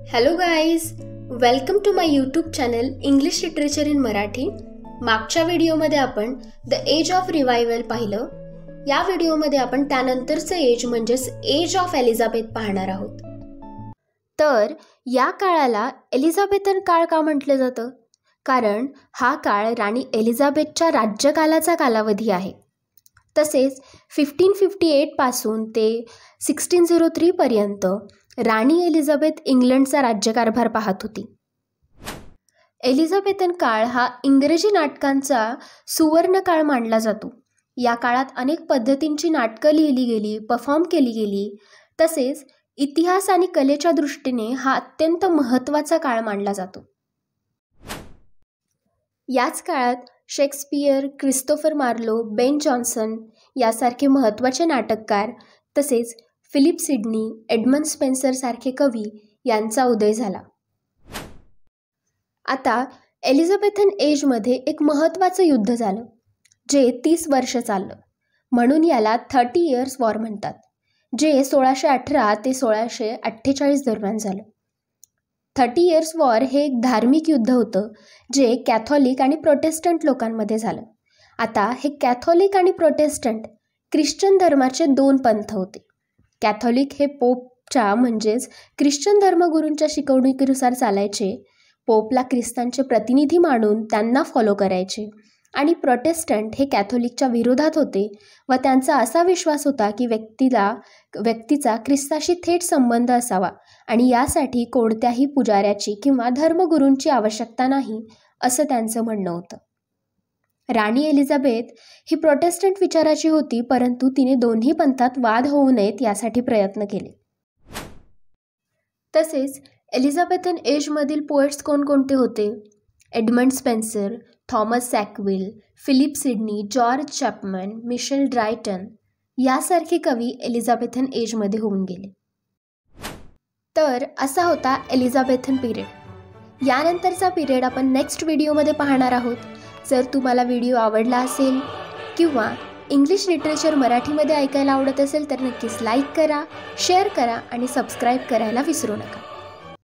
Hello guys, welcome to my YouTube channel English literature in Marathi. मागच्या व्हिडिओमध्ये आपण the age of revival पाहिलं. या व्हिडिओमध्ये आपण त्यानंतरचं एज म्हणजेच एज ऑफ एलिझाबेथ पाहणार आहोत. तर या काळाला एलिझाबेथन काळ का म्हटलं जातं? कारण हा काळ राणी एलिझाबेथच्या राज्यकालाचा कालावधी आहे. तसेच 1558 पासून ते 1603 पर्यंत राणी एलिझाबेथ इंग्लंडचा राज्यकारभार पाहत होती. एलिझाबेथन काळ हा इंग्रजी नाटकांचा सुवर्ण काळ मानला जातो. या काळात अनेक पद्धतींची नाटकं लिहिली गेली, परफॉर्म केली गेली. तसेच इतिहास आणि कलेच्या दृष्टीने हा अत्यंत महत्त्वाचा काळ मानला जातो. याच काळात शेक्सपियर, क्रिस्टोफर मार्लो, बेन जॉन्सन यासारखे महत्त्वाचे नाटककार तसेच फिलिप सिडनी, एडमंड स्पेन्सर सारखे कवी यांचा उदय झाला. आता एलिझाबेथन एजमध्ये एक महत्त्वाचं युद्ध झालं जे 30 वर्ष चाललं, म्हणून याला 30 इयर्स वॉर म्हणतात, जे 1618 ते 1648 दरम्यान झालं. 30 इयर्स वॉर हे एक धार्मिक युद्ध होतं जे कॅथॉलिक आणि प्रोटेस्टंट लोकांमध्ये झालं. आता हे कॅथॉलिक आणि प्रोटेस्टंट ख्रिश्चन धर्माचे दोन पंथ होते. कॅथॉलिक हे पोपच्या म्हणजेच ख्रिश्चन धर्मगुरूंच्या शिकवणुकीनुसार चालायचे, पोपला ख्रिस्तांचे प्रतिनिधी मानून त्यांना फॉलो करायचे. आणि प्रोटेस्टंट हे कॅथॉलिकच्या विरोधात होते व त्यांचा असा विश्वास होता की व्यक्तीचा ख्रिस्ताशी थेट संबंध असावा आणि यासाठी कोणत्याही पुजाऱ्याची किंवा धर्मगुरूंची आवश्यकता नाही, असं त्यांचं म्हणणं होतं. राणी एलिझाबेथ ही प्रोटेस्टंट विचाराची होती, परंतु तिने दोन्ही पंथात वाद होऊ नयेत यासाठी प्रयत्न केले. तसेच एलिझाबेथन एजमधील पोएट्स कोणकोणते होते? Edmund Spenser, Thomas Sackville, Philip Sidney, George Chapman, Michael Drayton यासारखे कवी एलिझाबेथन एजमध्ये होऊन गेले. तर असा होता एलिझाबेथन पिरियड. यानंतरचा पिरियड आपण नेक्स्ट व्हिडिओमध्ये पाहणार आहोत. जर तुम्हाला व्हिडिओ आवडला असेल किंवा इंग्लिश लिटरेचर मराठीमध्ये ऐकायला आवडत असेल तर नक्कीच लाईक करा, शेअर करा आणि सबस्क्राईब करायला विसरू नका.